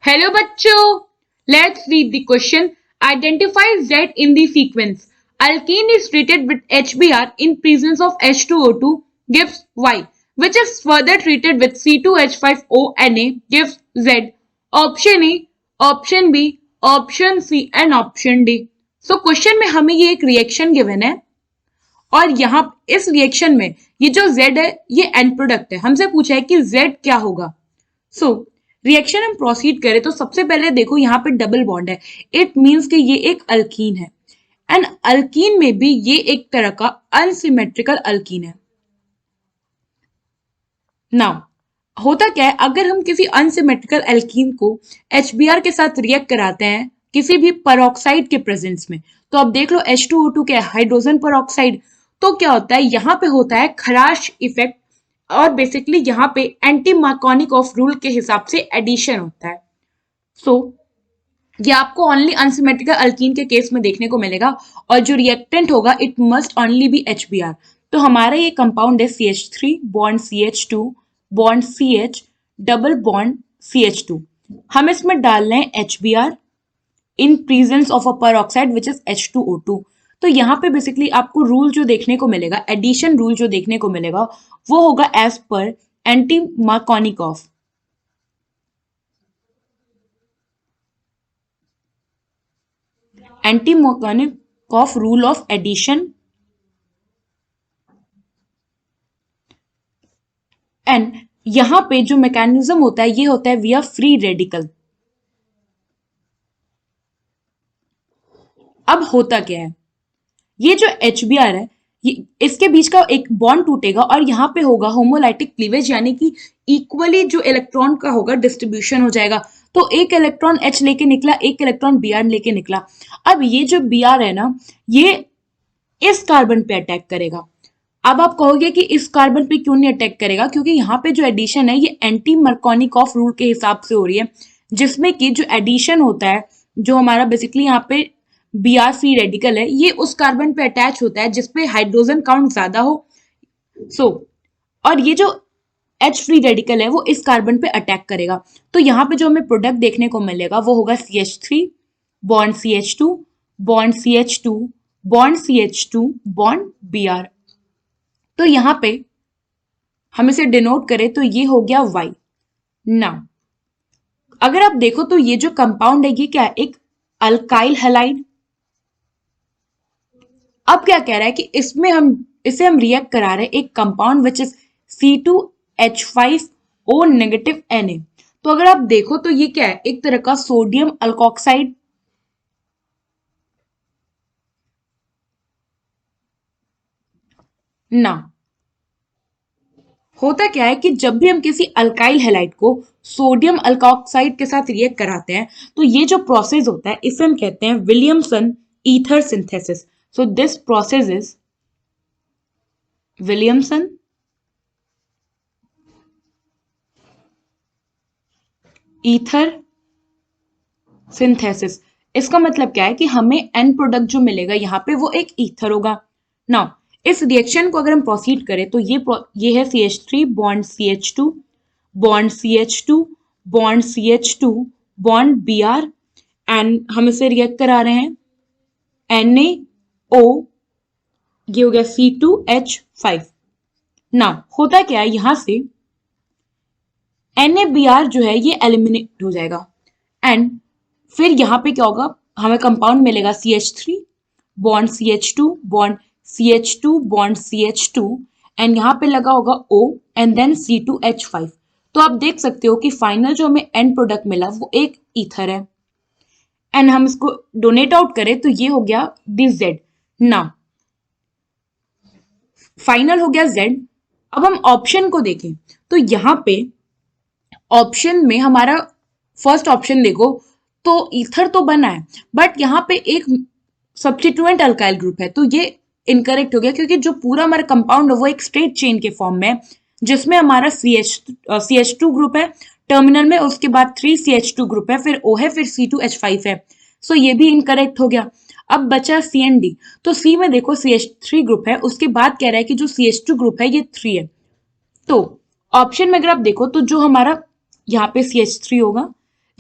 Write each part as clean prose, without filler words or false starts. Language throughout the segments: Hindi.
हेलो बच्चों, let's read the question. Identify Z in the sequence. Alkene is treated with HBr in presence of H2O2 gives Y, which is further treated with C2H5O Na gives Z. Option A, option B, option C and option D. So question में हमें ये एक रिएक्शन गिवन है और यहाँ इस रिएक्शन में ये जो Z है ये एंड प्रोडक्ट है. हमसे पूछा है कि Z क्या होगा. सो रिएक्शन हम प्रोसीड करें तो सबसे पहले देखो यहाँ पे डबल बॉन्ड है. इट मीन्स कि ये एक अल्कीन है एंड अल्कीन में भी ये एक तरह का अनसिमेट्रिकल अल्कीन है. नाउ होता क्या है, अगर हम किसी अनसिमेट्रिकल अल्कीन को HBr के साथ रिएक्ट कराते हैं किसी भी पेरोक्साइड के प्रेजेंस में, तो अब देख लो H2O2 क्या है, हाइड्रोजन पेरोक्साइड. तो क्या होता है, यहाँ पे होता है खराश इफेक्ट और बेसिकली यहाँ पे एंटी मार्कोनिकॉफ रूल के हिसाब से एडिशन होता है. सो ये आपको ओनली अनसिमेट्रिकल अल्कीन के केस में देखने को मिलेगा और जो रिएक्टेंट होगा it must only be HBr. तो हमारा ये कंपाउंड है CH3 bond CH2 bond CH double bond CH2. हम इसमें डाल रहे हैं HBr in presence of a peroxide which is H2O2. तो यहाँ पे बेसिकली आपको रूल जो देखने को मिलेगा, एडिशन रूल जो देखने को मिलेगा वो होगा as per anti Markovnikov. Anti Markovnikov rule of addition and यहां पे जो मैकेनिज्म होता है ये होता है विया फ्री रेडिकल. अब होता क्या है, ये जो HBr है ये इसके बीच का एक बॉन्ड टूटेगा और यहाँ पे होगा होमोलाइटिक क्लीवेज, यानी कि इक्वली जो इलेक्ट्रॉन का होगा डिस्ट्रीब्यूशन हो जाएगा. तो एक इलेक्ट्रॉन H लेके निकला, एक इलेक्ट्रॉन Br लेके निकला. अब ये जो Br है ना ये इस कार्बन पे अटैक करेगा. अब आप कहोगे कि इस कार्बन पे क्यों नहीं अटैक करेगा, क्योंकि यहाँ पे जो एडिशन है ये एंटी मार्कोनिकॉफ रूल के हिसाब से हो रही है, जिसमें कि जो एडिशन होता है जो हमारा बेसिकली यहाँ पे Br फ्री रेडिकल है ये उस कार्बन पे अटैच होता है जिसपे हाइड्रोजन काउंट ज्यादा हो. और ये जो H फ्री रेडिकल है वो इस कार्बन पे अटैक करेगा. तो यहाँ पे जो हमें प्रोडक्ट देखने को मिलेगा वो होगा CH3 bond CH2 bond CH2 bond CH2 bond Br. तो यहाँ पे हम इसे डिनोट करें तो ये हो गया Y. नाउ अगर आप देखो तो ये जो कंपाउंड है ये क्या है, एक अल्काइल हैलाइड. अब क्या कह रहा है कि इसमें हम रिएक्ट करा रहे हैं एक compound which is C2H5O negative Na. तो अगर आप देखो तो ये क्या है, एक तरह का सोडियम अल्कोक्साइड. ना होता क्या है कि जब भी हम किसी अल्काइल हैलाइड को सोडियम अल्कोक्साइड के साथ रिएक्ट कराते हैं तो ये जो प्रोसेस होता है इसे हम कहते हैं Williamson ether synthesis. So this process is Williamson ether synthesis. इसका मतलब क्या है कि हमें एंड प्रोडक्ट जो मिलेगा यहाँ पे वो एक ईथर होगा. नाउ इस रिएक्शन को अगर हम प्रोसीड करें तो ये है CH3 bond CH2 bond CH2 bond CH2 bond Br and हम इसे रिएक्ट करा रहे हैं NaO, ये हो गया C2H5. ना होता क्या है, यहां से NaBr जो है ये एलिमिनेट हो जाएगा एंड फिर यहाँ पे क्या होगा, हमें कंपाउंड मिलेगा CH3 bond CH2 bond CH2 bond CH2 and यहाँ पे लगा होगा O एंड देन C2H5. तो आप देख सकते हो कि फाइनल जो हमें एंड प्रोडक्ट मिला वो एक ईथर है एंड हम इसको डोनेट आउट करें तो ये हो गया दिस Z. ना फाइनल हो गया Z. अब हम ऑप्शन को देखें तो यहाँ पे ऑप्शन में हमारा फर्स्ट ऑप्शन देखो तो ईथर तो बना है बट यहाँ पे एक सब्स्टिट्यूएंट अल्काइल ग्रुप है, तो ये इनकरेक्ट हो गया क्योंकि जो पूरा हमारा कंपाउंड है वो एक स्ट्रेट चेन के फॉर्म में जिसमें हमारा CH2 ग्रुप है टर्मिनल में, उसके बाद 3 CH2 ग्रुप है, फिर O है, फिर C2H5 है. सो ये भी इनकरेक्ट हो गया. अब बचा CND. तो C में देखो CH3 ग्रुप है, उसके बाद कह रहा है कि जो CH2 ग्रुप है ये 3 है. तो ऑप्शन में अगर आप देखो तो जो हमारा यहाँ पे CH3 होगा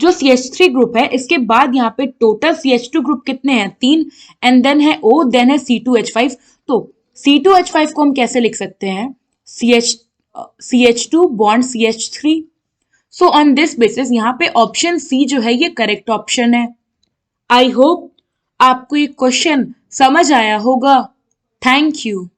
जो CH3 ग्रुप है इसके बाद यहाँ पे टोटल CH2 ग्रुप कितने हैं, 3, एंड देन है O, देन है C2H5। तो C2H5 को हम कैसे लिख सकते हैं, CH2 bond CH3। So on this basis यहाँ पे ऑप्शन सी जो है ये करेक्ट ऑप्शन है। आई होप आपको ये क्वेश्चन समझ आया होगा। Thank you.